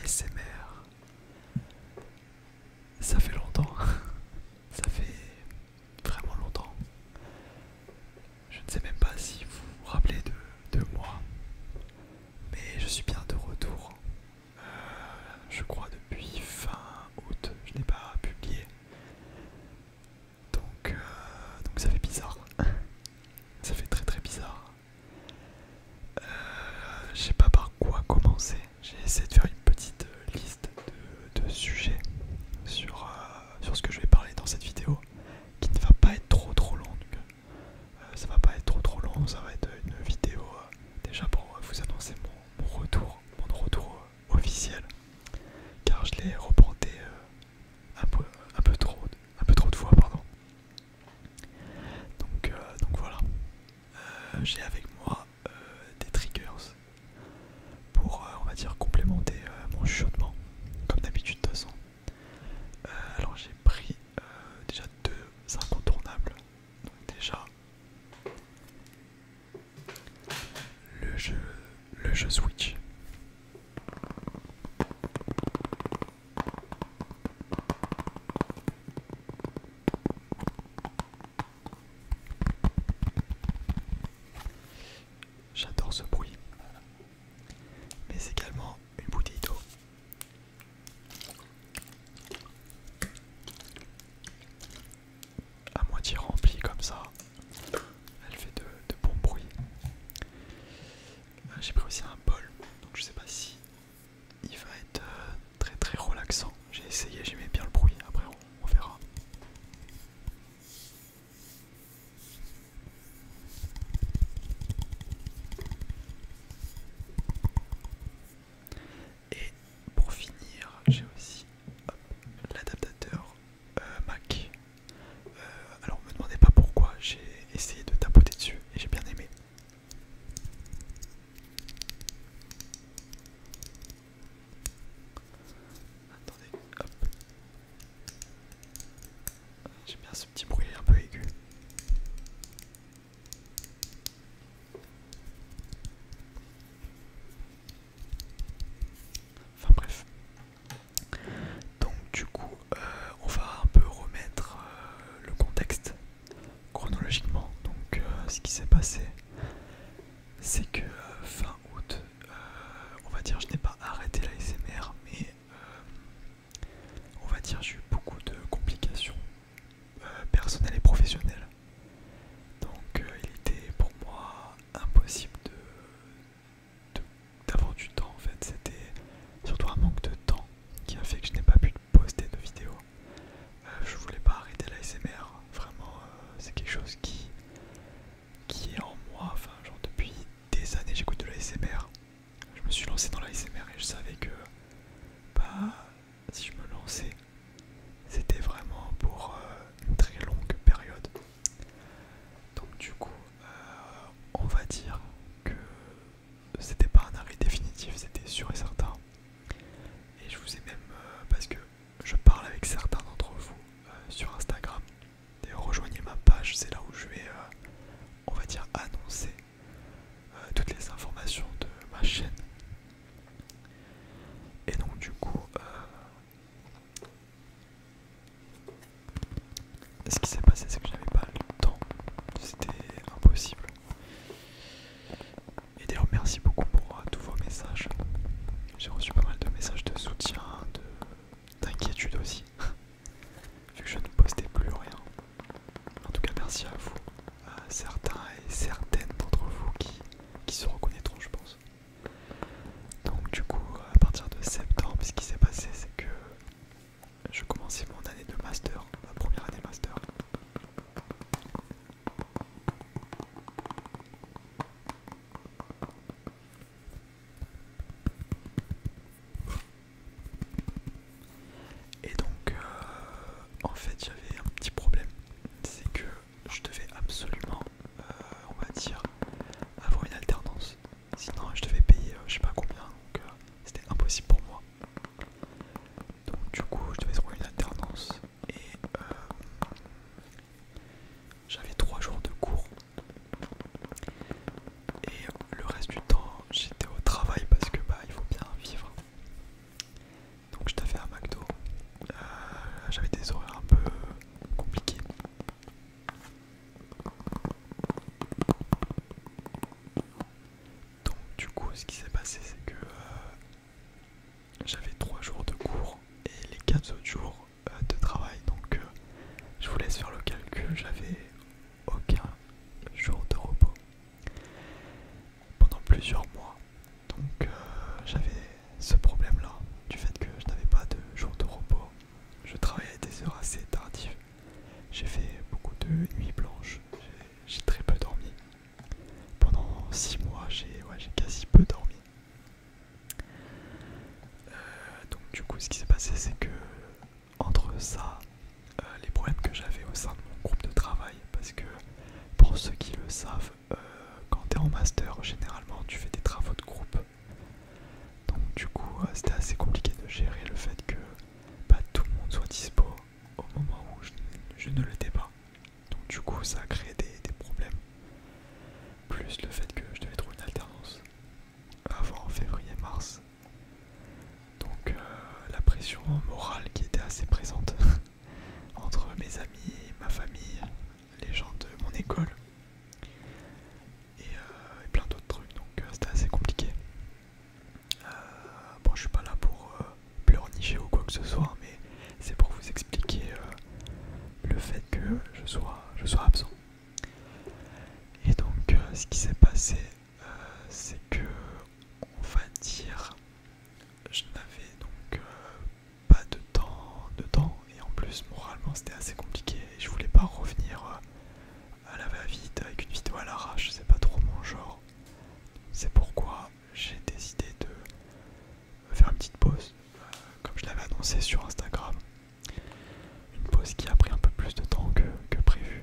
l'ASMR. Ça fait longtemps. Ça fait vraiment longtemps. Je ne sais même pas si vous vous rappelez de moi. Mais je suis bien de retour. Je crois depuis fin août. Je n'ai pas publié. Donc ça fait bizarre. Ça fait très très bizarre. Je sais pas par quoi commencer. J'ai essayé de faire une petite liste de sujets sur ce que je vais parler dans cette vidéo, qui ne va pas être trop longue. Ça va pas être trop long, ça va être une vidéo déjà pour vous annoncer mon retour, officiel, car je l'ai reporté un peu trop de fois, pardon. Donc voilà. J'ai avec moi des triggers pour, on va dire, complémenter mon chuchotement, comme d'habitude de toute façon. Alors j'ai pris déjà deux incontournables. Donc déjà le jeu Switch. J'adore ce bruit. Mais également une bouteille d'eau. À moitié remplie comme ça. Elle fait de bons bruits. J'ai pris aussi un bol. Donc je sais pas si il va être très relaxant. J'ai essayé, j'aimais bien le bruit. Après on verra. Et pour finir, j'ai aussi l'adaptateur Mac. Alors me demandez pas pourquoi, j'ai essayé de tapoter dessus et j'ai bien aimé. Attendez, hop. J'aime bien ce petit bruit un peu aigu. Enfin bref. Donc du coup, on va un peu remettre le contexte chronologiquement. Donc ce qui s'est passé, c'est que fin août, on va dire je n'ai pas arrêté la SMR, mais on va dire j'ai eu beaucoup de complications personnelles et professionnelles. Donc il était pour moi impossible d'avoir du temps en fait. C'était surtout un manque de temps qui a fait que je n'ai pas pu poster de vidéos. Je voulais pas arrêter la SMR, vraiment c'est quelque chose qui est en moi, enfin genre depuis des années j'écoute de la SMR. Je me suis lancé dans la SMR et je savais que bah si je me lançais c'était vraiment pour une très longue période. Donc du coup on va dire que c'était pas un arrêt définitif, c'était sûr et certain. Et je vous ai même, parce que je parle avec certains d'entre vous sur Instagram. D'ailleurs rejoignez ma page, c'est là où je vais, on va dire, annoncer toutes les informations de ma chaîne. Et donc du coup, ce qui s'est passé c'est que j'avais pas le temps, c'était impossible. Et d'ailleurs merci beaucoup pour tous vos messages. J'ai reçu pas mal de messages de soutien, d'inquiétude aussi, vu que je ne postais plus rien. En tout cas merci à vous, à certains et certaines d'entre vous qui se reconnaîtront je pense. Donc du coup à partir de septembre ce qui s'est passé c'est que je commençais mon année de master, ma première année master. Et donc en fait j'avais un petit problème, c'est que je devais absolument, on va dire, avoir une alternance. Sinon je devais payer je sais pas combien, donc c'était impossible pour moi. Donc du coup je devais trouver une alternance et j'avais 3 jours de cours. Et le reste du temps j'étais au travail parce que bah il faut bien vivre. j'avais 3 jours de cours et les 4 autres jours de travail. Donc je vous laisse faire le calcul, j'avais aucun jour de repos pendant plusieurs mois. Donc j'avais ce problème là, du fait que je n'avais pas de jour de repos. Je travaillais à des heures assez tardives. J'ai fait beaucoup de nuits blanches, j'ai très peu dormi. Pendant 6 mois, j'ai quasi peu dormi. Donc du coup, ce qui s'est passé, c'est que entre ça, les problèmes que j'avais au sein de mon groupe de travail, parce que pour ceux qui le savent, quand tu es en master, généralement tu fais des travaux de groupe. Donc du coup, c'était assez compliqué de gérer le fait que tout le monde soit dispo au moment où je ne l'étais pas. Donc du coup, ça a créé des problèmes. Plus le fait que je devais trouver une alternance avant février-mars. Donc la pression morale qui était assez présente entre mes amis, ma famille, les gens de mon école et plein d'autres trucs. Donc c'était assez compliqué. Bon, je suis pas là pour pleurnicher ou quoi que ce soit, mais c'est pour vous expliquer le fait que je sois absent. Et donc ce qui s'est passé, c'est que, on va dire, je n'avais donc pas de temps et en plus moralement c'était assez compliqué et je voulais pas revenir à la va-vite avec une vidéo à l'arrache, c'est pas trop mon genre. C'est pourquoi j'ai décidé de faire une petite pause, comme je l'avais annoncé sur Instagram. Une pause qui a pris un peu plus de temps que prévu,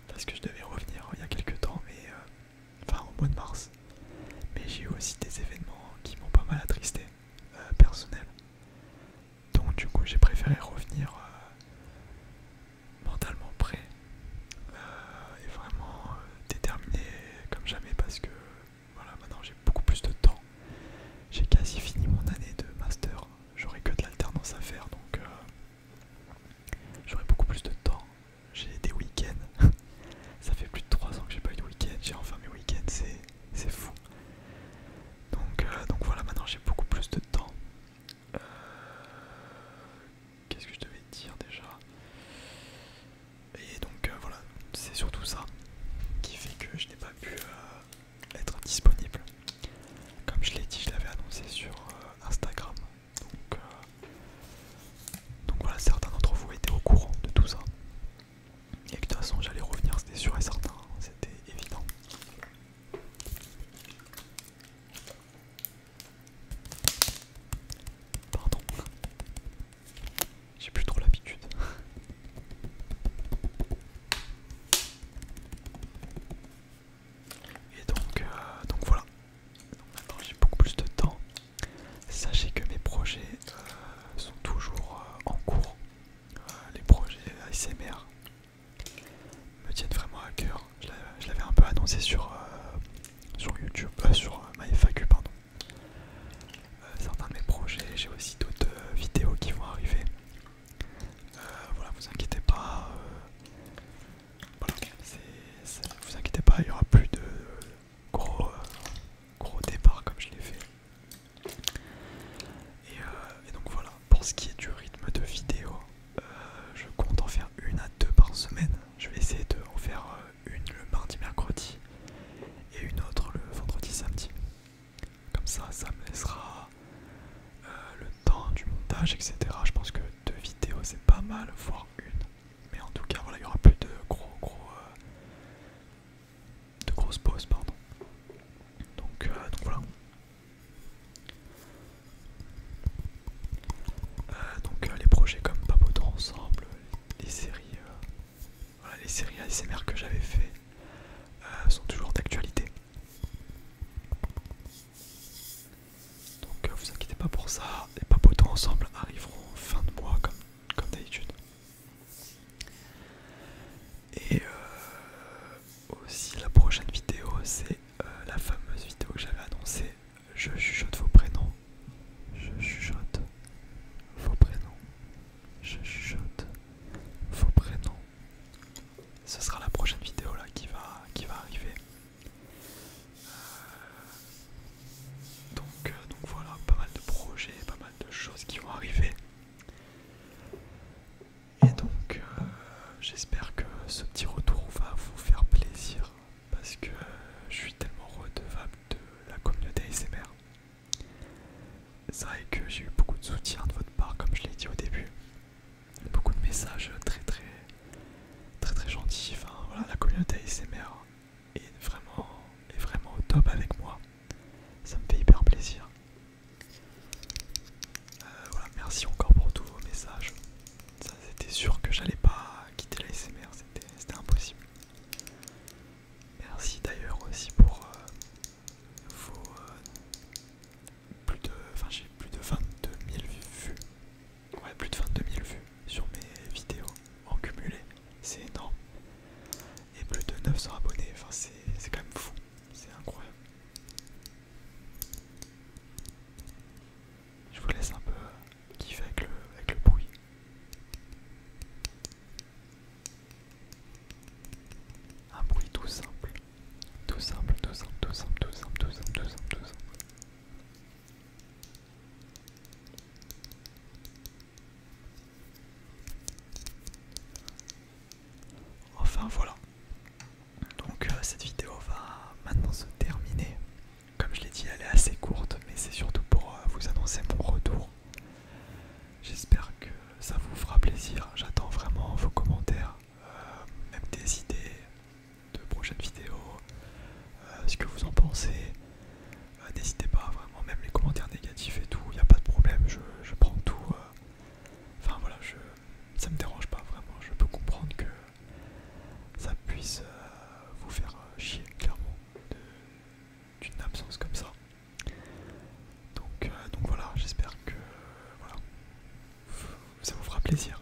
parce que je devais revenir il y a quelques temps, mais enfin au mois de mars. Mais j'ai eu aussi des événements qui m'ont pas mal attristé, personnels. Donc du coup j'ai préféré revenir mentalement prêt et vraiment déterminé comme jamais, parce que voilà, maintenant j'ai beaucoup plus de temps. J'ai quasi fini mon année de master, j'aurai que de l'alternance à faire, donc j'aurai beaucoup plus de temps. J'ai des week-ends, ça fait plus de 3 ans que j'ai pas eu de week-end, j'ai enfin mes week-ends, c'est fou. Donc voilà, maintenant j'ai beaucoup plus de temps. Qu'est-ce que je devais dire déjà? Et donc voilà, c'est surtout ça qui fait que je n'ai pas pu être disponible. Comme je l'ai dit, je l'avais annoncé sur Instagram. Donc voilà, certains d'entre vous étaient au courant de tout ça. Et que de toute façon j'allais revenir, c'était sûr et certain, c'était évident. Pardon, j'ai plus trop l'habitude. Et donc voilà, donc maintenant j'ai beaucoup plus de temps. Sachez que mes projets sont toujours en cours. Les projets ASMR me tiennent vraiment à cœur. Je l'avais un peu annoncé sur YouTube, sur ma FAQ, pardon. Certains de mes projets, j'ai aussi d'autres vidéos qui vont arriver. Voilà, vous inquiétez pas. Voilà, vous inquiétez pas, il y aura plus de gros départs comme je l'ai fait. Et donc voilà, pour ce qui est du rythme de vidéo, je compte en faire 1 à 2 par semaine. Je vais essayer de en faire une le mardi, mercredi et une autre le vendredi, samedi. Comme ça me laissera le temps du montage, etc. Je pense que 2 vidéos c'est pas mal, voire une. Mais en tout cas, voilà, il y aura plus de grosses pauses, pardon. Donc voilà. Donc les projets comme Papotant ensemble, les séries, voilà, les séries ASMR que j'avais fait sont toujours d'actualité. Donc vous inquiétez pas pour ça, les Papotons ensemble arriveront fin de mois comme d'habitude. Et aussi la prochaine vidéo, c'est la fameuse vidéo que j'avais annoncée. Je chuchote vos prénoms. Je chuchote vos prénoms. Je chuchote vos prénoms. Ce sera la prochaine vidéo là qui va arriver. Donc voilà, pas mal de projets, pas mal de pensez. N'hésitez pas, vraiment, même les commentaires négatifs et tout, il n'y a pas de problème, je prends tout. Enfin voilà, ça me dérange pas vraiment, je peux comprendre que ça puisse vous faire chier, clairement, d'une absence comme ça. Donc voilà, j'espère que voilà, ça vous fera plaisir.